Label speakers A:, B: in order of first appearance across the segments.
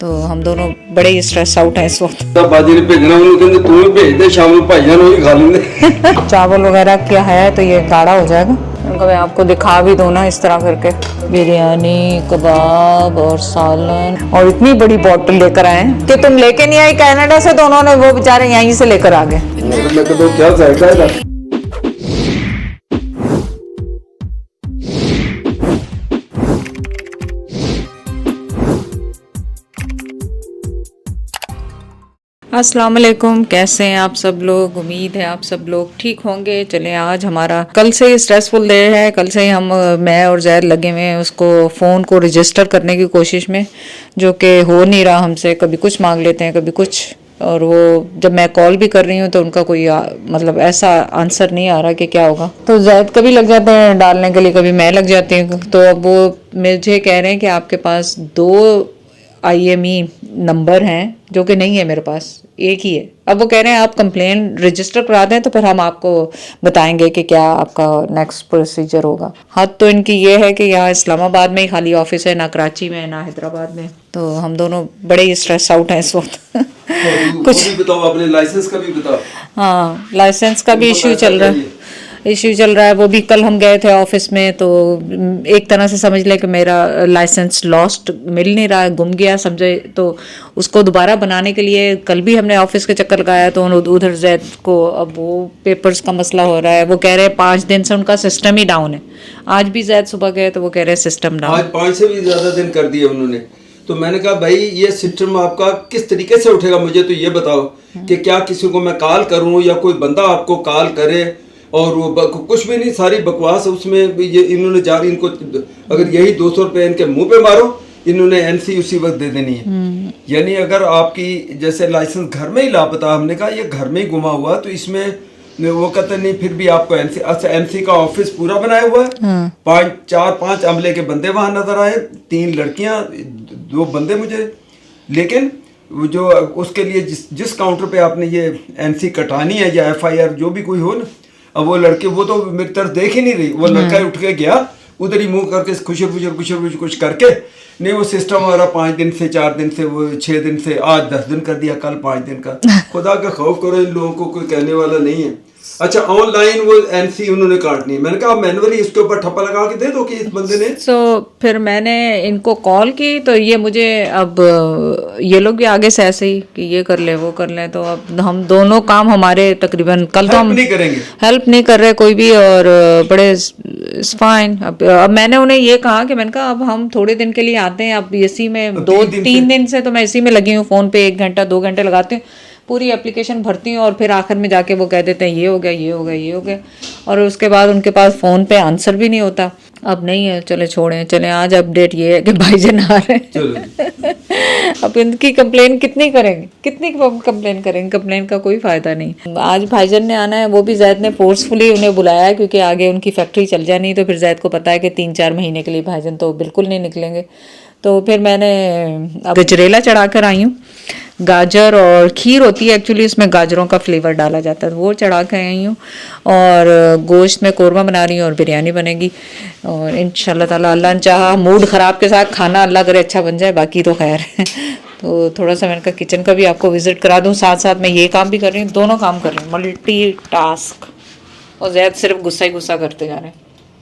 A: तो हम दोनों बड़े ही स्ट्रेस आउट हैं इस वक्त।
B: बाजी ने भेजना, कहते तू ही भेज दे, शाम को भाईजान वही खा लेंगे।
A: चावल वगैरह क्या है तो ये गाढ़ा हो जाएगा। उनको मैं आपको दिखा भी दूँ ना इस तरह करके, बिरयानी, कबाब और सालन, और इतनी बड़ी बोतल लेकर आए कि तुम लेके नहीं आई कनाडा से, तो उन्होंने वो बेचारे यहीं से लेकर आ गए।
B: मैं तो क्या जायका है।
A: अस्सलाम वालेकुम, कैसे हैं आप सब लोग। उम्मीद है आप सब लोग ठीक होंगे। चलें, आज हमारा कल से ही स्ट्रेसफुल डे है। कल से ही मैं और जैद लगे हुए हैं उसको फ़ोन को रजिस्टर करने की कोशिश में, जो कि हो नहीं रहा हमसे। कभी कुछ मांग लेते हैं, कभी कुछ, और वो जब मैं कॉल भी कर रही हूँ तो उनका कोई मतलब ऐसा आंसर नहीं आ रहा कि क्या होगा। तो जैद कभी लग जाते हैं डालने के लिए, कभी मैं लग जाती हूँ। तो अब वो मुझे कह रहे हैं कि आपके पास 2 IME नंबर हैं, जो कि नहीं है मेरे पास, एक ही है। अब वो कह रहे हैं आप कंप्लेन रजिस्टर करा दें तो फिर हम आपको बताएंगे कि क्या आपका नेक्स्ट प्रोसीजर होगा। हद तो इनकी ये है कि यहाँ इस्लामाबाद में ही खाली ऑफिस है, ना कराची में ना हैदराबाद में। तो हम दोनों बड़े ही स्ट्रेस आउट हैं इस वक्त।
B: कुछ भी बताओ, अपने लाइसेंस का भी बताओ।
A: हाँ, लाइसेंस का भी इश्यू चल रहा है। वो भी कल हम गए थे ऑफिस में, तो एक तरह से समझ ले कि मेरा लाइसेंस लॉस्ट, मिल नहीं रहा है, गुम गया समझे। तो उसको दोबारा बनाने के लिए कल भी हमने ऑफिस के चक्कर लगाया, तो उधर जैद को अब वो पेपर्स का मसला हो रहा है। वो कह रहे हैं 5 दिन से उनका सिस्टम ही डाउन है। आज भी जैद सुबह गए तो वो कह रहे हैं सिस्टम डाउन।
B: आज 5 से भी ज्यादा दिन कर दिए उन्होंने। तो मैंने कहा भाई ये सिस्टम आपका किस तरीके से उठेगा, मुझे तो ये बताओ कि क्या किसी को मैं कॉल करूं या कोई बंदा आपको कॉल करे, और वो कुछ भी नहीं, सारी बकवास उसमें। ये इन्होंने जारी, इनको अगर यही 200 रुपए इनके मुंह पे मारो, इन्होंने NC उसी वक्त दे देनी है। यानी अगर आपकी जैसे लाइसेंस घर में ही लापता, हमने कहा ये घर में ही गुमा हुआ, तो इसमें वो कहते नहीं फिर भी आपको NC। अच्छा, NC का ऑफिस पूरा बनाया हुआ है, 4-5 अमले के बंदे वहां नजर आए, 3 लड़कियां, 2 बंदे मुझे। लेकिन जो उसके लिए जिस काउंटर पे आपने ये NC कटानी है या FIR जो भी कोई हो ना, अब वो लड़के, वो तो मेरी तरफ देख ही नहीं रही। वो लड़का उठ के गया उधर ही, मुंह करके खुशर कुछ करके, नहीं वो सिस्टम हमारा 5 दिन से 4 दिन से, वो 6 दिन से, आज 10 दिन कर दिया, कल 5 दिन का। खुदा का खौफ करो, इन लोगों को कोई कहने वाला नहीं है। अच्छा, ऑनलाइन वो NC उन्होंने काटनी है। मैंने कहा मैनुअली इसके ऊपर ठप्पा लगा के दे दो कि इस बंदे ने।
A: फिर मैंने इनको कॉल की, तो ये मुझे अब ये लोग भी आगे से ऐसे ही कि ये कर ले वो कर ले। तो अब हम दोनों काम हमारे तकरीबन कल तो हम
B: नहीं करेंगे,
A: हेल्प नहीं कर रहे कोई भी, और बड़े फाइन। अब मैंने उन्हें ये कहा कि मैंने कहा अब हम थोड़े दिन के लिए आते हैं, अब इसी में 2-3 दिन से तो मैं इसी में लगी हूँ, फ़ोन पे 1 घंटा 2 घंटे लगाती हूँ, पूरी एप्लीकेशन भरती हूँ, और फिर आखिर में जाके वो कह देते हैं ये हो गया ये हो गया ये हो गया, और उसके बाद उनके पास फ़ोन पे आंसर भी नहीं होता। अब नहीं है, चले छोड़ें। चले, आज अपडेट ये है कि भाईजान आ रहे हैं। अब इनकी कंप्लेन कितनी करेंगे, कितनी कंप्लेन करेंगे, कंप्लेन का कोई फ़ायदा नहीं। आज भाईजान ने आना है, वो भी जैद ने फोर्सफुली उन्हें बुलाया है, क्योंकि आगे उनकी फैक्ट्री चल जानी, तो फिर जैद को पता है कि 3-4 महीने के लिए भाईजान तो बिल्कुल नहीं निकलेंगे। तो फिर मैंने अब गजरेला चढ़ा कर आई हूँ। गाजर और खीर होती है एक्चुअली, उसमें गाजरों का फ्लेवर डाला जाता है, वो चढ़ा कर आई हूँ। और गोश्त में कोरमा बना रही हूँ और बिरयानी बनेगी, और इंशाल्लाह ताला अल्लाह ने चाहा मूड ख़राब के साथ खाना अल्लाह करे अच्छा बन जाए, बाकी तो खैर है। तो थोड़ा सा मैंने कहा किचन का भी आपको विजिट करा दूँ, साथ साथ मैं ये काम भी कर रही हूँ, दोनों काम कर रही हूँ, मल्टीटास्क। और ज़्यादा सिर्फ गुस्सा ही गुस्सा करते जा रहे हैं।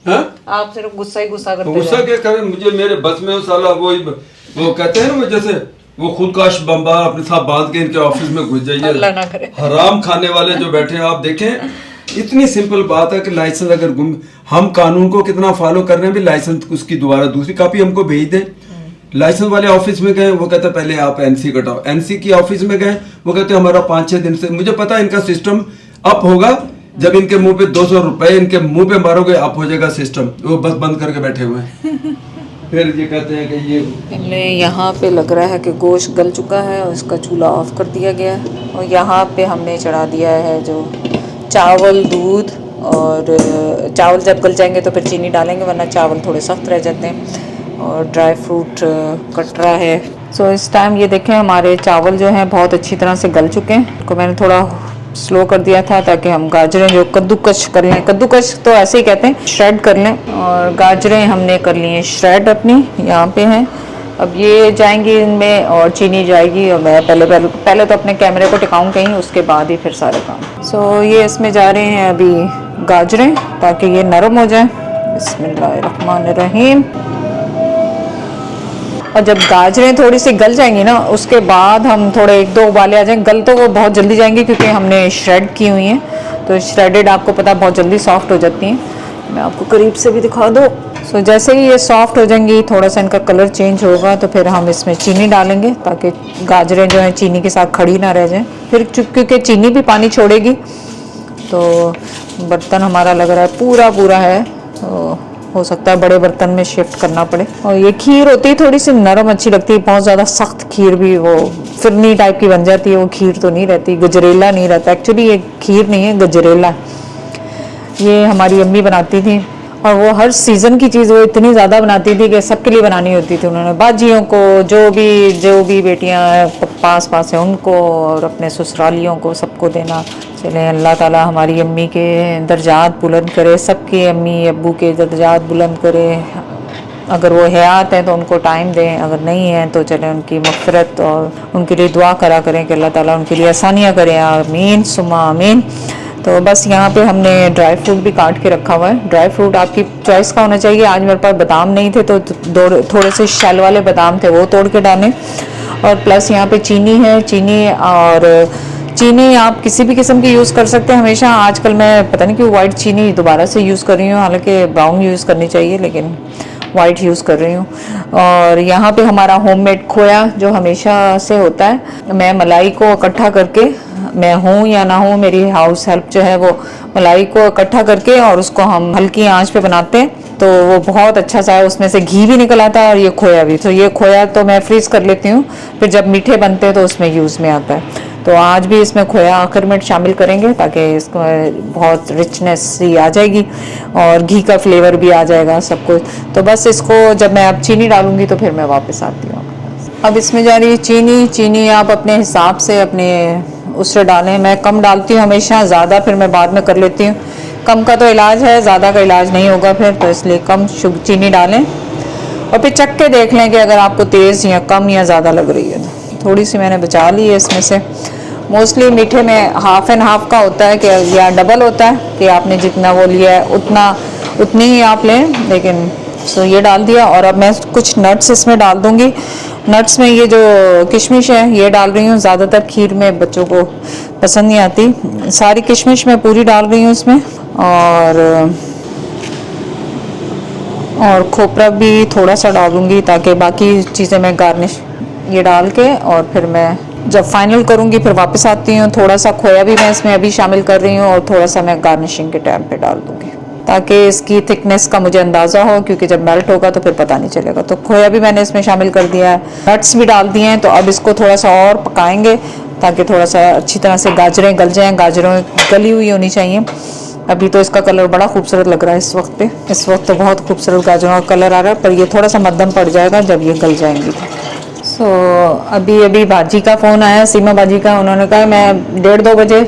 B: हाँ?
A: आप सिर्फ गुस्सा ही गुस्सा करते,
B: गुस्सा क्या करें, मुझे मेरे बस में साला वो कहते हैं ना, जैसे वो खुद का बम्बा अपने साथ बांध के इनके ऑफिस में घुस जाइए।
A: अल्लाह ना करे।
B: हराम खाने वाले जो बैठे हैं, आप देखें, इतनी सिंपल बात है कि लाइसेंस अगर गुम, हम कानून को कितना फॉलो कर रहे हैं, भी लाइसेंस उसकी दोबारा दूसरी कॉपी हमको भेज दें। लाइसेंस वाले ऑफिस में गए, वो कहते पहले आप NC कटाओ। NC की ऑफिस में गए, वो कहते हमारा 5-6 दिन से। मुझे पता है इनका सिस्टम अप होगा जब इनके मुंह पे 200 रुपए इनके मुंह पे मारोगे, अप हो जाएगा सिस्टम। वो बस बंद करके बैठे हुए हैं। फिर ये कहते हैं कि ये
A: पहले यहाँ पे लग रहा है कि गोश्त गल चुका है और इसका चूल्हा ऑफ कर दिया गया है, और यहाँ पे हमने चढ़ा दिया है जो चावल, दूध, और चावल जब गल जाएंगे तो फिर चीनी डालेंगे, वरना चावल थोड़े सख्त रह जाते हैं। और ड्राई फ्रूट कट रहा है। सो इस टाइम ये देखें हमारे चावल जो हैं बहुत अच्छी तरह से गल चुके हैं। तो मैंने थोड़ा स्लो कर दिया था ताकि हम गाजरें जो कद्दूकश कर लें, कद्दूकश तो ऐसे ही कहते हैं, श्रेड कर लें। और गाजरें हमने कर ली हैं श्रेड, अपनी यहाँ पे हैं। अब ये जाएंगी इनमें और चीनी जाएगी, और मैं पहले तो अपने कैमरे को टिकाऊं कहीं, उसके बाद ही फिर सारे काम। सो ये इसमें जा रहे हैं अभी गाजरें, ताकि ये नरम हो जाए। बिस्मिल्लाहिर्रहमानिर्रहीम। और जब गाजरें थोड़ी सी गल जाएंगी ना, उसके बाद हम थोड़े 1-2 उबाले आ जाएंगे। गल तो वो बहुत जल्दी जाएंगी क्योंकि हमने श्रेड की हुई हैं, तो श्रेडेड आपको पता बहुत जल्दी सॉफ्ट हो जाती हैं। मैं आपको करीब से भी दिखा दूँ। सो जैसे ही ये सॉफ्ट हो जाएंगी, थोड़ा सा इनका कलर चेंज होगा, तो फिर हम इसमें चीनी डालेंगे ताकि गाजरें जो हैं चीनी के साथ खड़ी ना रह जाएं। फिर क्योंकि चीनी भी पानी छोड़ेगी, तो बर्तन हमारा लग रहा है पूरा है, तो हो सकता है बड़े बर्तन में शिफ्ट करना पड़े। और ये खीर होती है थोड़ी सी नरम अच्छी लगती है, बहुत ज़्यादा सख्त खीर भी वो फिरनी टाइप की बन जाती है, वो खीर तो नहीं रहती, गजरेला नहीं रहता। एक्चुअली ये खीर नहीं है, गजरेला। ये हमारी अम्मी बनाती थी, और वो हर सीज़न की चीज़ वो इतनी ज़्यादा बनाती थी कि सबके लिए बनानी होती थी उन्होंने, बाजियों को, जो भी बेटियां पास हैं उनको, और अपने ससुरालियों को, सबको देना। चले अल्लाह ताला हमारी अम्मी के दर्जात बुलंद करे, सबके अम्मी अब्बू के दर्जात बुलंद करे। अगर वो हयात हैं तो उनको टाइम दें, अगर नहीं हैं तो चले उनकी मग़फ़िरत और उनके लिए दुआ करें कि अल्लाह ताला उनके लिए आसानियाँ करें। आमीन सुम्मा आमीन। तो बस यहाँ पे हमने ड्राई फ्रूट भी काट के रखा हुआ है। ड्राई फ्रूट आपकी चॉइस का होना चाहिए। आज मेरे पास बादाम नहीं थे, तो थोड़े से शेल वाले बादाम थे, वो तोड़ के डालें। और प्लस यहाँ पे चीनी है, चीनी आप किसी भी किस्म की यूज़ कर सकते हैं हमेशा। आजकल मैं पता नहीं क्यों वाइट चीनी दोबारा से यूज़ कर रही हूँ, हालांकि ब्राउन यूज़ करनी चाहिए, लेकिन वाइट यूज़ कर रही हूँ। और यहाँ पे हमारा होममेड खोया जो हमेशा से होता है। मैं मलाई को इकट्ठा करके, मैं हूँ या ना हूँ, मेरी हाउस हेल्प जो है वो मलाई को इकट्ठा करके और उसको हम हल्की आंच पे बनाते हैं, तो वो बहुत अच्छा सा है, उसमें से घी भी निकल आता है और ये खोया भी। तो ये खोया तो मैं फ्रीज कर लेती हूँ, फिर जब मीठे बनते हैं तो उसमें यूज़ में आता है। तो आज भी इसमें खोया आखिर में शामिल करेंगे ताकि इसको बहुत रिचनेस सी आ जाएगी और घी का फ्लेवर भी आ जाएगा सब कुछ। तो बस इसको जब मैं अब चीनी डालूंगी तो फिर मैं वापस आती हूँ। अब इसमें जा रही है चीनी आप अपने हिसाब से अपने उससे डालें। मैं कम डालती हूँ हमेशा, ज़्यादा फिर मैं बाद में कर लेती हूँ। कम का तो इलाज है, ज़्यादा का इलाज नहीं होगा फिर, तो इसलिए कम चीनी डालें और फिर चख के देख लें कि अगर आपको तेज़ या कम या ज़्यादा लग रही है। थोड़ी सी मैंने बचा ली है इसमें से। मोस्टली मीठे में हाफ़ एंड हाफ़ का होता है कि या डबल होता है कि आपने जितना वो लिया है उतनी ही आप लें, लेकिन सो ये डाल दिया। और अब मैं कुछ नट्स इसमें डाल दूँगी। नट्स में ये जो किशमिश है ये डाल रही हूँ, ज़्यादातर खीर में बच्चों को पसंद नहीं आती। सारी किशमिश मैं पूरी डाल रही हूँ इसमें, और खोपरा भी थोड़ा सा डालूँगी ताकि बाकी चीज़ें मैं गार्निश ये डाल के, और फिर मैं जब फाइनल करूँगी फिर वापस आती हूँ। थोड़ा सा खोया भी मैं इसमें अभी शामिल कर रही हूँ और थोड़ा सा मैं गार्निशिंग के टाइम पे डाल दूँगी ताकि इसकी थिकनेस का मुझे अंदाज़ा हो, क्योंकि जब मेल्ट होगा तो फिर पता नहीं चलेगा। तो खोया भी मैंने इसमें शामिल कर दिया है, नट्स भी डाल दिए हैं। तो अब इसको थोड़ा सा और पकाएंगे ताकि थोड़ा सा अच्छी तरह से गाजरें गल जाएँ। गाजरें गली हुई होनी चाहिए। अभी तो इसका कलर बड़ा खूबसूरत लग रहा है इस वक्त तो बहुत खूबसूरत गाजरों का कलर आ रहा है, पर ये थोड़ा सा मध्यम पड़ जाएगा जब ये गल जाएंगी। सो अभी बाजी का फ़ोन आया, सीमा बाजी का। उन्होंने कहा मैं 1:30-2 बजे,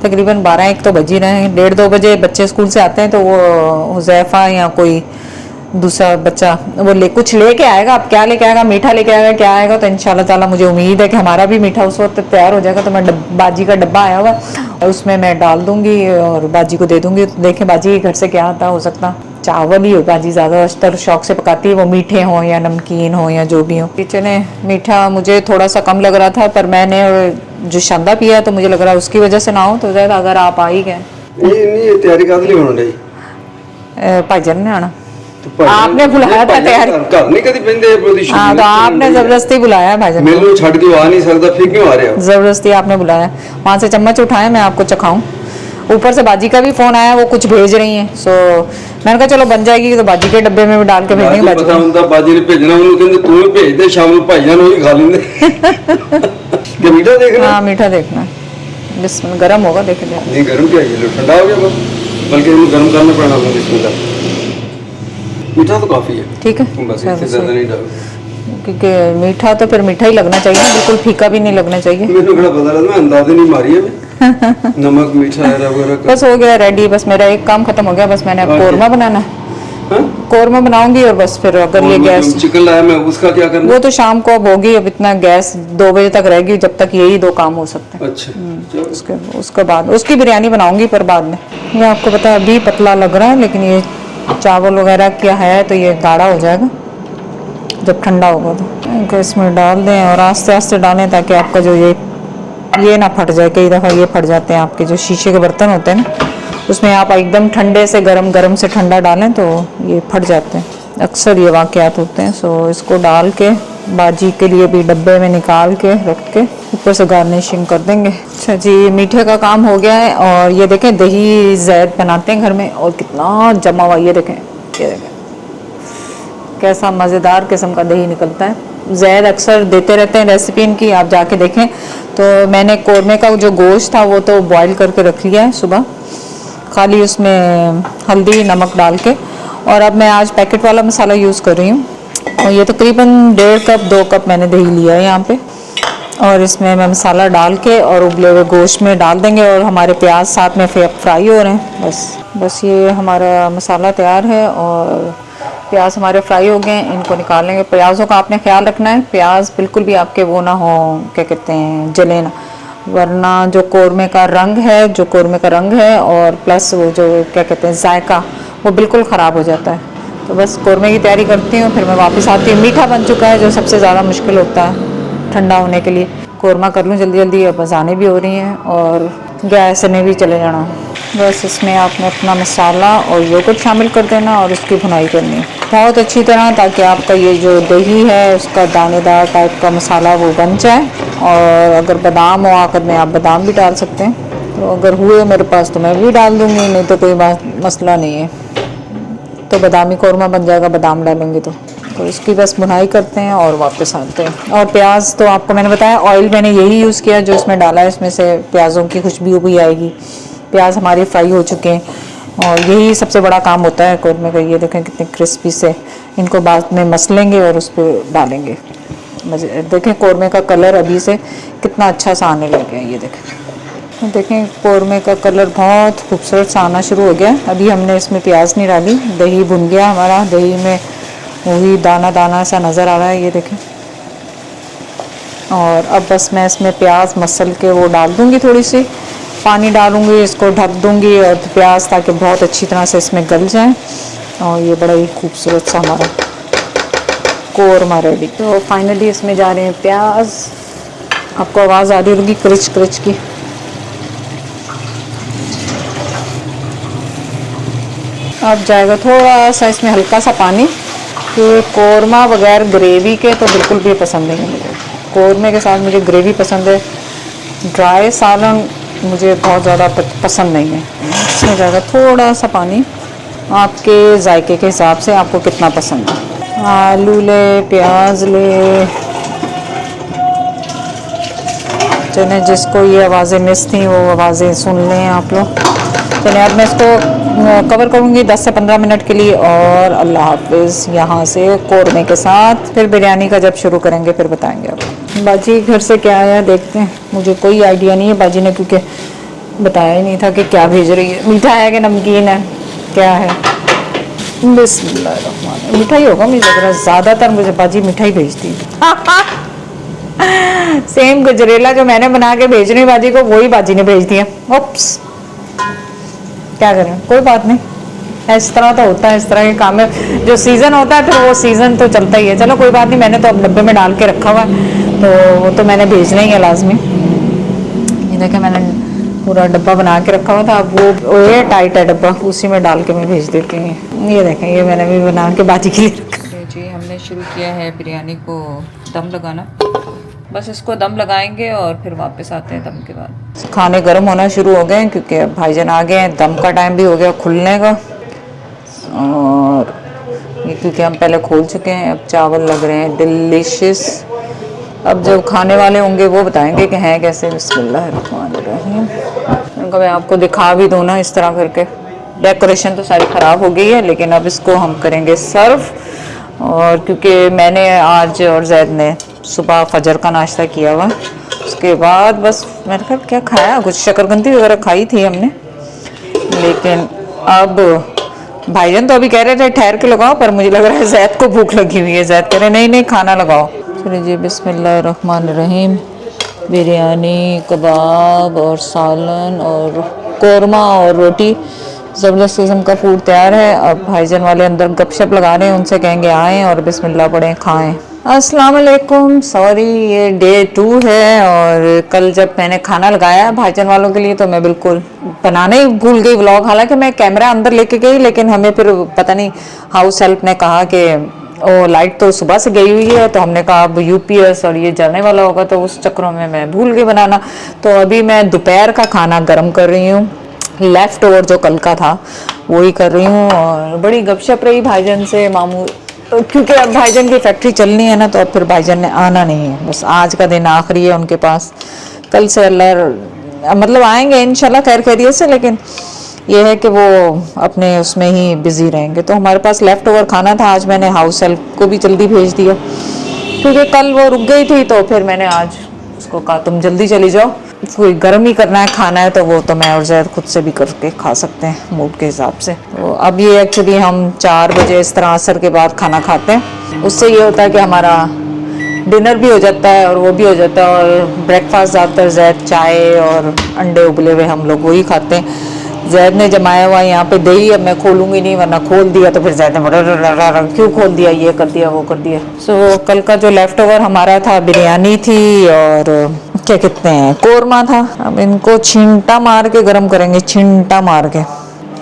A: तकरीबन 12-1 तो बज ही रहे हैं, 1:30-2 बजे बच्चे स्कूल से आते हैं, तो वो हुज़ैफ़ा या कोई दूसरा बच्चा वो कुछ लेके आएगा। अब क्या लेके आएगा, मीठा लेके आएगा, क्या आएगा, तो इंशाल्लाह ताला मुझे उम्मीद है कि हमारा भी मीठा उस वक्त तैयार हो जाएगा। तो मैं बाजी का डब्बा आया हुआ उसमें मैं डाल दूँगी और बाजी को दे दूँगी। तो देखें बाजी के घर से क्या आता हो सकता चावल ही हो। बाजी ज़्यादातर शौक से पकाती है, वो मीठे हों या नमकीन हो या जो भी हो। चले, मीठा मुझे थोड़ा सा कम लग रहा था, पर मैंने जो शंदा पिया तो मुझे लग रहा है उसकी वजह से ना हो। तो ज़्यादा अगर आप आ ही गए
B: नहीं तैयारी कर ली उन्होंने
A: भाईजान ने आना, आपने बुलाया था तैयारी
B: घर नहीं कभी बंदे।
A: हाँ, तो आपने जबरदस्ती बुलाया है भाईजान।
B: मैं छड़ के आ नहीं सकता, फिर क्यों आ रहे हो?
A: जबरदस्ती आपने बुलाया, वहाँ से चम्मच उठाए मैं आपको चखाऊं। ऊपर से बाजी का भी फोन आया, वो कुछ भेज रही हैं। सो मैंने कहा चलो बन जाएगी तो बाजी के डब्बे में भी डाल के भेजेंगे।
B: बाजी ने भेजना उन्होंने कहते तू भी भेज दे, शाम को भाईजान वही खा लेंगे। क्या मीठा देखना?
A: हाँ मीठा देखना, बिस्मिल्लाह। गरम होगा देखे जाए।
B: नहीं गरम क्या है, ठंडा हो गया बस, बल्कि इनको गरम करना पड़ना। बिस्मिल्लाह। मीठा तो काफी है, ठीक है, बस इससे ज्यादा नहीं डालो,
A: क्योंकि मीठा तो फिर मीठा ही लगना चाहिए, बिल्कुल फीका भी नहीं लगना चाहिए।
B: मेरे को बड़ा पता लगा, मैं अंदाजे नहीं मारी है नमक मीठा वगैरह।
A: बस हो गया रेडी, बस मेरा एक काम खत्म हो गया। बस मैंने अब कौरमा बनाना है,
B: हाँ?
A: कौरमा बनाऊंगी और बस फिर अगर ये गैस
B: चिकन लाया मैं, उसका क्या करना?
A: वो तो शाम को अब होगी, अब इतना गैस 2 बजे तक रहेगी, जब तक यही 2 काम हो सकते हैं।
B: अच्छा चलो।
A: उसके बाद उसकी बिरयानी बनाऊंगी, पर बाद में। ये आपको पता है अभी पतला लग रहा है, लेकिन ये चावल वगैरह क्या है तो ये गाढ़ा हो जाएगा जब ठंडा होगा। तो इनको इसमें डाल दें और आस्ते आस्ते डालें, ताकि आपका जो ये ना फट जाए। कई दफ़ा ये फट जाते हैं आपके जो शीशे के बर्तन होते हैं ना, उसमें आप एकदम ठंडे से गरम से ठंडा डालें तो ये फट जाते हैं। अक्सर ये वाक़यात होते हैं। सो इसको डाल के बाजी के लिए भी डब्बे में निकाल के रख के ऊपर से गार्निशिंग कर देंगे। अच्छा जी, मीठे का काम हो गया है। और ये देखें दही ज़ैद बनाते हैं घर में, और कितना जमा हुआ, ये देखें कैसा मज़ेदार किस्म का दही निकलता है। ज़ैद अक्सर देते रहते हैं रेसिपी इनकी, आप जाके देखें। तो मैंने कौरमे का जो गोश्त था वो तो बॉईल करके रख लिया है सुबह, खाली उसमें हल्दी नमक डाल के। और अब मैं आज पैकेट वाला मसाला यूज़ कर रही हूँ। और ये तकरीबन 1.5 कप 2 कप मैंने दही लिया है यहाँ पे। और इसमें मैं मसाला डाल के और उबले हुए गोश्त में डाल देंगे, और हमारे प्याज साथ में फ्राई हो रहे हैं। बस ये हमारा मसाला तैयार है और प्याज हमारे फ्राई हो गए हैं। इनको निकाल लेंगे। प्याज़ों का आपने ख्याल रखना है, प्याज बिल्कुल भी आपके वो ना हो, क्या कहते हैं, जले ना, वरना जो कौरमे का रंग है और प्लस वो जो क्या कहते हैं जायका, वो बिल्कुल ख़राब हो जाता है। तो बस कौरमे की तैयारी करती हूँ, फिर मैं वापस आती हूँ। मीठा बन चुका है, जो सबसे ज़्यादा मुश्किल होता है ठंडा होने के लिए। कौरमा कर लूँ जल्दी जल्दी, अब अज़ानें भी हो रही हैं और गैस ने भी चले जाना। बस इसमें आपने अपना मसाला और योगर्ट शामिल कर देना और इसकी भुनाई करनी बहुत अच्छी तरह, ताकि आपका ये जो दही है उसका दानेदार टाइप का मसाला वो बन जाए। और अगर बादाम हो आखिर में, आप बादाम भी डाल सकते हैं। तो अगर हुए मेरे पास तो मैं भी डाल दूँगी, नहीं तो कोई मसला नहीं है। तो बादामी कौरमा बन जाएगा बादाम डालेंगे तो इसकी बस भुनाई करते हैं और वापस आते हैं। और प्याज तो आपको मैंने बताया, ऑयल मैंने यही यूज़ किया जो इसमें डाला है, इसमें से प्याज़ों की खुशबू भी आएगी। प्याज हमारे फ्राई हो चुके हैं और यही सबसे बड़ा काम होता है कौरमे का। ये देखें कितने क्रिस्पी से, इनको बाद में मसलेंगे और उस पर डालेंगे। देखें कौरमे का कलर अभी से कितना अच्छा सा आने लग गया है। ये देखें कौरमे का कलर बहुत खूबसूरत सा आना शुरू हो गया। अभी हमने इसमें प्याज नहीं डाली, दही भुन गया हमारा, दही में वही दाना दाना सा नज़र आ रहा है, ये देखें। और अब बस मैं इसमें प्याज मसल के वो डाल दूँगी, थोड़ी सी पानी डालूँगी, इसको ढक दूँगी और प्याज ताकि बहुत अच्छी तरह से इसमें गल जाए। और ये बड़ा ही खूबसूरत सा हमारा कौरमा रेडी। तो फाइनली इसमें जा रहे हैं प्याज। आपको आवाज़ आ रही होगी क्रिच क्रिच की। अब जाएगा थोड़ा सा इसमें हल्का सा पानी, कि कौरमा बगैर ग्रेवी के तो बिल्कुल भी पसंद नहीं है मुझे। कौरमे के साथ मुझे ग्रेवी पसंद है, ड्राई सालन मुझे बहुत ज़्यादा पसंद नहीं है। इसमें जाएगा थोड़ा सा पानी, आपके जायके के हिसाब से आपको कितना पसंद है। आलू ले, प्याज ले, चलिए जिसको ये आवाज़ें मिस थी वो आवाज़ें सुन लें आप लोग। चलिए अब मैं इसको कवर करूँगी 10 से 15 मिनट के लिए, और अल्लाह हाफिज़। यहाँ से कौरमे के साथ फिर बिरयानी का जब शुरू करेंगे फिर बताएंगे आपको। बाजी घर से क्या आया देखते हैं, मुझे कोई आइडिया नहीं है बाजी ने, क्योंकि बताया ही नहीं था कि क्या भेज रही है। मीठा है कि नमकीन है, क्या है? बिस्मिल्लाह, मिठाई होगा मुझे लग रहा है। ज़्यादातर मुझे बाजी मिठाई भेजती है। सेम गजरेला जो मैंने बना के भेज रही बाजी को, वही बाजी ने भेज दिया। ओप्स, क्या करें, कोई बात नहीं, इस तरह तो होता है, इस तरह के काम है। जो सीज़न होता है फिर वो सीज़न तो चलता ही है। चलो कोई बात नहीं, मैंने तो अब डब्बे में डाल के रखा हुआ है, तो वो तो मैंने भेजना ही है लाजमी। ये देखें मैंने पूरा डब्बा बना के रखा हुआ था, अब वो ये टाइट है डब्बा, उसी में डाल के मैं भेज देती हूँ। ये देखें ये मैंने भी बना के बाजी के लिए रखा जी। हमने शुरू किया है बिरयानी को दम लगाना, बस इसको दम लगाएंगे और फिर वापस आते हैं दम के बाद। खाने गर्म होना शुरू हो गए हैं क्योंकि अब भाईजान आ गए हैं, दम का टाइम भी हो गया खुलने का। और ये क्योंकि हम पहले खोल चुके हैं, अब चावल लग रहे हैं डिलीशियस। अब जब खाने वाले होंगे वो बताएंगे कि हैं कैसे। बिस्मिल्लाहिर्रहमानिर्रहीम। उनको मैं आपको दिखा भी दूँ ना इस तरह करके। डेकोरेशन तो सारी ख़राब हो गई है, लेकिन अब इसको हम करेंगे सर्व। और क्योंकि मैंने आज और जैद ने सुबह फजर का नाश्ता किया हुआ, उसके बाद बस मैंने कहा क्या खाया, कुछ शकरकंदी वगैरह खाई थी हमने, लेकिन अब भाईजान तो अभी कह रहे थे ठहर के लगाओ, पर मुझे लग रहा है जैद को भूख लगी हुई है। जैद कह रहे नहीं नहीं खाना लगाओ। चलिए जी, बिस्मिल्लाहिर्रहमानिर्रहीम। बिरयानी, कबाब और सालन और कोरमा और रोटी, ज़बरदस्त किस्म का फूड तैयार है। अब भाईजान वाले अंदर गपशप लगा रहे हैं, उनसे कहेंगे आएँ और बिस्मिल्लाह पढ़ें, खाएँ। अस्सलाम वालेकुम। सॉरी, ये डे 2 है और कल जब मैंने खाना लगाया भाईजान वालों के लिए तो मैं बिल्कुल बनाना ही भूल गई व्लॉग। हालांकि मैं कैमरा अंदर लेके गई, लेकिन हमें फिर पता नहीं हाउस हेल्प ने कहा कि ओ लाइट तो सुबह से गई हुई है, तो हमने कहा अब यूपीएस और ये जलने वाला होगा, तो उस चक्करों में मैं भूल गई बनाना। तो अभी मैं दोपहर का खाना गर्म कर रही हूँ, लेफ्ट ओवर जो कल का था वही कर रही हूँ। और बड़ी गपशप रही भाईजान से मामू, क्योंकि अब भाईजान की फैक्ट्री चलनी है ना, तो अब फिर भाईजान ने आना नहीं है, बस आज का दिन आखिरी है उनके पास। कल से अल्लाह मतलब आएंगे इंशाल्लाह खैर खैरियत से, लेकिन ये है कि वो अपने उसमें ही बिजी रहेंगे। तो हमारे पास लेफ्ट ओवर खाना था, आज मैंने हाउस हेल्प को भी जल्दी भेज दिया, क्योंकि कल वो रुक गई थी, तो फिर मैंने आज उसको कहा तुम जल्दी चली जाओ, कोई गर्म ही करना है खाना है तो वो तो मैं और जैद खुद से भी करके खा सकते हैं मूड के हिसाब से। तो अब ये एक्चुअली हम 4 बजे इस तरह असर के बाद खाना खाते हैं, उससे ये होता है कि हमारा डिनर भी हो जाता है और वो भी हो जाता है। और ब्रेकफास्ट ज़्यादातर जैद चाय और अंडे उबले हुए हम लोग वही खाते हैं। जैद ने जमाया हुआ यहाँ पे दही, अब मैं खोलूंगी नहीं, वरना खोल दिया तो फिर जैद ने क्यों खोल दिया, ये कर दिया वो कर दिया। सो कल का जो लेफ्ट ओवर हमारा था, बिरयानी थी और क्या कहते हैं कोरमा था। अब इनको छींटा मार के गर्म करेंगे, छींटा मार के,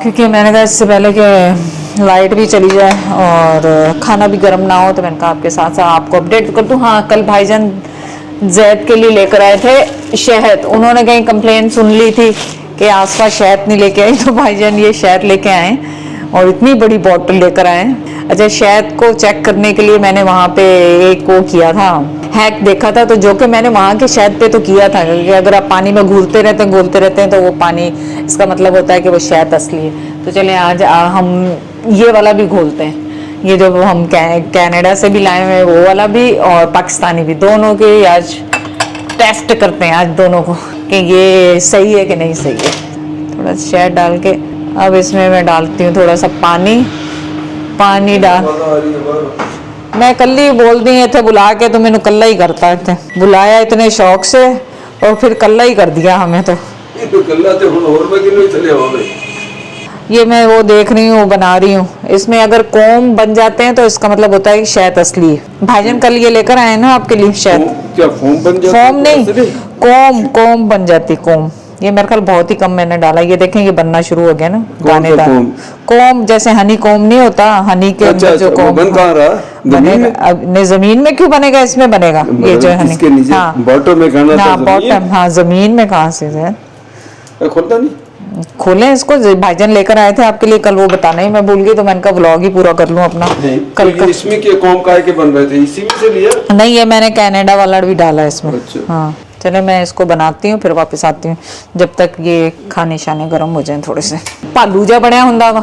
A: क्योंकि मैंने कहा इससे पहले कि लाइट भी चली जाए और खाना भी गर्म ना हो, तो मैंने कहा आपके साथ साथ आपको अपडेट कर दूँ। हाँ, कल भाईजान जैद के लिए लेकर आए थे शहद, उन्होंने कहीं कंप्लेन सुन ली थी कि आसपास शहद नहीं लेके आई, तो भाईजान ये शहद लेके आए और इतनी बड़ी बॉटल लेकर आए। अच्छा, शहद को चेक करने के लिए मैंने वहाँ पे एक वो किया था, हैक देखा था, तो जो कि मैंने वहाँ के शहद पे तो किया था, क्योंकि अगर आप पानी में घूलते रहते हैं तो वो पानी, इसका मतलब होता है कि वो शहद असली है। तो चलें आज हम ये वाला भी घोलते हैं, ये जो हम कनाडा से भी लाए हुए वो वाला भी और पाकिस्तानी भी, दोनों के आज टेस्ट करते हैं आज दोनों को कि ये सही है कि नहीं सही है। थोड़ा शहद डाल के अब इसमें मैं डालती हूँ थोड़ा सा पानी डाल। मैं कल ही बोल दी थे बुला के, तो मैंने कल्ला ही करता थे, बुलाया इतने शौक से और फिर कल्ला ही कर दिया हमें। तो ये मैं वो देख रही हूँ, बना रही हूँ, इसमें अगर कोम बन जाते हैं तो इसका मतलब होता है कि शहद असली है। भाईजान कल ये लेकर आए ना आपके लिए शहद,
B: क्या फोम बन जाता है?
A: फोम नहीं, कोम बन जाती, कोम। ये मेरे ख्याल बहुत ही कम मैंने डाला, ये देखें ये बनना शुरू हो गया ना, दानेदार कोम, जैसे हनी कोम नहीं होता, हनी के अंदर जो कोम
B: बन कहाँ रहा
A: बनेगा। अब नहीं, जमीन में क्यों बनेगा, इसमें बनेगा ये जो हनी। हाँ,
B: बॉटम में खाना था,
A: बॉटम, हाँ जमीन में कहाँ से है,
B: खोलता नहीं।
A: खोलें इसको, भाईजान लेकर आए थे आपके लिए कल, वो बताना ही मैं भूल गई, तो मैंने कहा व्लॉग ही पूरा कर लूं अपना।
B: कल का इसमें के कौन का है के बन रहे थे, इसी में से लिया
A: नहीं, ये मैंने कनाडा वाला भी डाला इसमें।
B: अच्छा।
A: हाँ, चले मैं इसको बनाती हूँ फिर वापस आती हूँ, जब तक ये खाने शाने गर्म हो जाए थोड़े से। भालू जा बनया हुंदा वा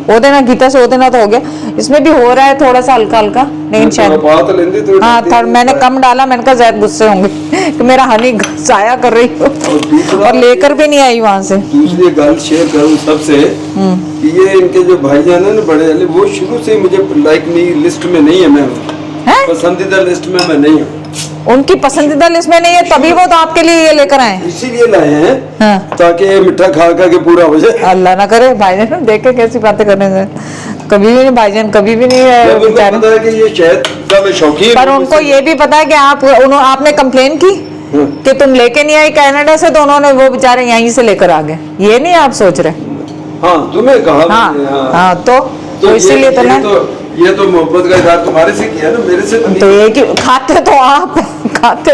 A: वो देना गीता से, वो देना तो हो गया, इसमें भी हो रहा है थोड़ा सा हल्का हल्का, लेकिन शायद हाँ थोड़ा मैंने कम डाला। मैंने कहा ज्यादा गुस्से होंगे कि मेरा हनी जाया कर रही हो और लेकर भी नहीं आई वहां से।
B: दूसरी गल शेयर करूँ सबसे कि ये इनके जो भाईजान है ना बड़े वाले, वो शुरू से मुझे लाइक नहीं, लिस्ट में नहीं है, मैं पसंदीदा लिस्ट में मैं नहीं हूँ,
A: उनकी पसंदीदा लिस्ट में नहीं है, तभी वो तो आपके लिए ये लेकर आए,
B: इसीलिए लाए हैं।
A: हाँ।
B: ताकि ये मिठा खा खा के पूरा हो जाए।
A: अल्लाह ना करे, भाईजान देख के कैसी बातें करने से, कभी भी नहीं भाईजान, कभी भी नहीं है।
B: पता है कि ये शहद का मैं शौकीन,
A: पर उनको ये भी पता है कि आपने कंप्लेन की कि तुम लेके नहीं आई कनाडा से, तो उन्होंने वो बेचारे यहीं से लेकर आ गए, ये नहीं आप सोच रहे।
B: हाँ, तुम्हें कहा।
A: हाँ, तो इसीलिए तो ना,
B: ये तो मोहब्बत का इजहार तुम्हारे से किया ना, मेरे से
A: तो ये कि खाते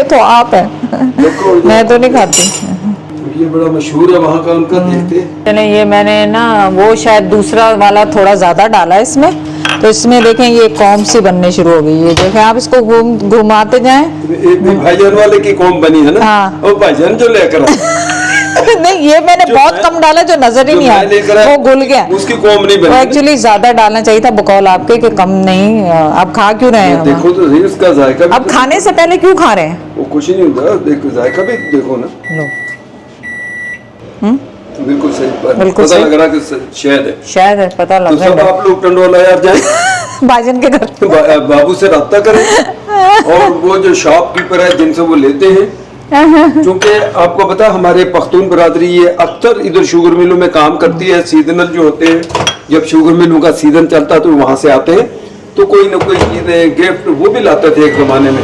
A: तो आप है मैं तो नहीं खाती।
B: ये बड़ा मशहूर है वहाँ का उनका, देखते
A: चले ये मैंने ना वो शायद दूसरा वाला थोड़ा ज्यादा डाला इसमें, तो इसमें देखें ये कॉम सी बनने शुरू हो गई। ये देखें आप इसको घुमाते जाएं,
B: भाईजान वाले की कॉम बनी है ना।
A: हाँ।
B: और भाईजान जो लेकर
A: नहीं, ये मैंने बहुत कम डाला, जो नजर ही नहीं आया, वो घुल गया,
B: उसकी कॉम नहीं बनी।
A: एक्चुअली ज्यादा डालना चाहिए था, बकौल आपके कि कम नहीं। आप खा क्यों रहे हैं?
B: देखो तो सही उसका जायका।
A: अब खाने से पहले क्यों खा रहे हैं?
B: वो कुछ नहीं होता, देखो जायका भी देखो ना।
A: लो,
B: बिल्कुल सही
A: बिल्कुल
B: पता
A: सही।
B: लग रहा कि शायद है।
A: शायद है, पता
B: तो
A: लग
B: सब
A: रहा
B: आप लोग टंडोला यार जाए
A: भाईजान के घर।
B: बाबू से रब्ता करें और वो जो शॉपकीपर है जिनसे वो लेते हैं, क्योंकि आपको पता हमारे पख्तून बरादरी ये अक्सर इधर शुगर मिलों में काम करती है। सीजनल जो होते हैं, जब शुगर मिलों का सीजन चलता है तो वहां से आते हैं, तो कोई ना कोई चीजें गिफ्ट वो भी लाते थे एक जमाने में,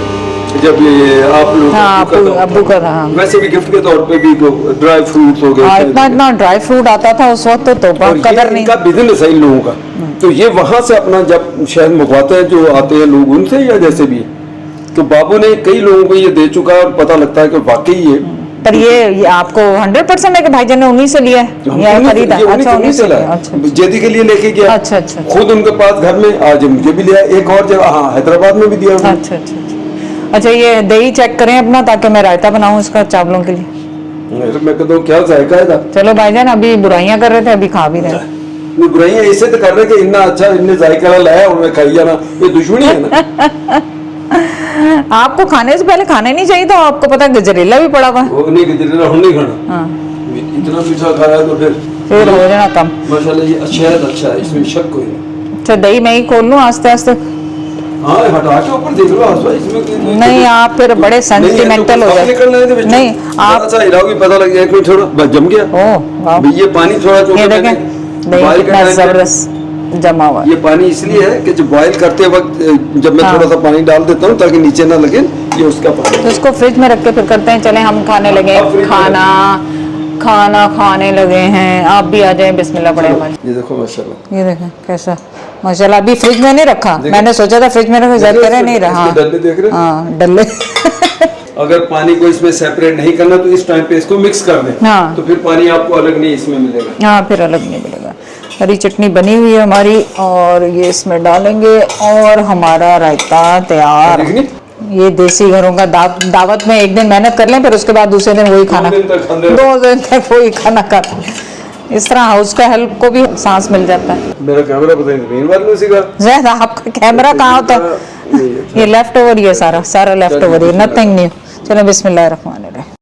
B: जब ये आप लोग
A: हाँ, अब्बू का था।
B: वैसे भी गिफ्ट के तौर पे भी ड्राई फ्रूट्स हो
A: हाँ,
B: गए।
A: इतना ड्राई फ्रूट आता था उस वक्त तो
B: और
A: कदर
B: ये
A: नहीं।
B: इनका बिजनेस है इन लोगों का, तो ये वहां से अपना जब शहद मंगवाते हैं जो आते हैं लोग उनसे या जैसे भी, तो बाबू ने कई लोगों को ये दे चुका है और पता लगता है कि वाकई ये
A: पर ये आपको 100% है कि भाईजान ने उन्हीं से लिया है या खरीदा? अच्छा, उन्हीं से लिया। अच्छा
B: जेदी के लिए लेके गया।
A: अच्छा अच्छा
B: खुद उनके पास घर में आज मुझे भी लिया, एक और जगह हाँ हैदराबाद में भी दिया उन्होंने।
A: अच्छा अच्छा। अच्छा, ये दही चेक करें अपना ताकि मैं रायता बनाऊं इसका चावलों के लिए।
B: मैं कहता हूँ क्या जायका है था।
A: चलो भाईजान, अभी बुराइयां कर रहे थे, अभी खा भी रहे हैं।
B: वो बुराइयां ऐसे तो कर रहे कि इतना अच्छा इतने जायका लाया उन्हें खाई जाना, ये दुश्मनी है ना।
A: आपको खाने से पहले खाने नहीं चाहिए, तो आपको पता है गजरेला भी पड़ा हुआ है।
B: वो नहीं गजरेला हम नहीं खाना।
A: हाँ,
B: इतना पीछा खाया तो
A: फिर हो जाना कम।
B: माशाल्लाह ये शहद अच्छा है, इसमें शक कोई नहीं।
A: अच्छा, दही मैं ही खोल लूं आस्ते आस्ते?
B: हाँ हटा के ऊपर देख लो आसपास, इसमें
A: नहीं, आप फिर बड़े सेंटिमेंटल हो जाते। नहीं, आप
B: अच्छा हिलाओगे पता लग जाए कोई थोड़ा बस जम गया।
A: ओ वाह,
B: ये पानी थोड़ा
A: ये
B: छोटा
A: देखें दही कितना जबरदस्त जमा हुआ है।
B: ये पानी इसलिए है कि जब बॉईल करते वक्त जब मैं
A: हाँ।
B: थोड़ा सा पानी डाल देता हूँ ताकि नीचे ना लगे, ये उसका पानी।
A: तो इसको फ्रिज में रख के फिर करते हैं। चले हम खाने लगे,
B: अब फ्रिज में
A: खाना खाने लगे हैं। आप भी आ जाएं, बिस्मिल्लाह पड़े हमारे।
B: ये देखो माशाल्लाह,
A: ये देखें कैसा माशाल्लाह। अभी फ्रिज में नहीं रखा, मैंने सोचा था फ्रिज में रखा, जब करे नहीं रहा।
B: इसके डल्ले देख रहे हैं?
A: हाँ, डल्ले।
B: अगर पानी को इसमें सेपरेट नहीं करना तो इस टाइम पे इसको मिक्स कर दें।
A: हाँ।
B: तो फिर पानी आपको अलग नहीं इसमें मिलेगा।
A: हाँ, फिर अलग नहीं मिलेगा। हरी चटनी बनी हुई है हमारी और ये इसमें डालेंगे और हमारा रायता तैयार।
B: देखनी?
A: ये देसी घरों का दावत में एक दिन मेहनत कर लें, फिर उसके बाद दूसरे दिन वही खाना, 2 दिन तक वही खाना खाना। इस तरह हाउस का हेल्प को भी सांस मिल जाता है।
B: मेरा कैमरा पता नहीं बार में सीखा।
A: जैद आपका कैमरा कहाँ होता है? ये लेफ्ट ओवर, ये सारा लेफ्ट ओवर, ये नथिंग न्यू। चलो बिस्मिल्लाहिर्रहमानिर्रहीम।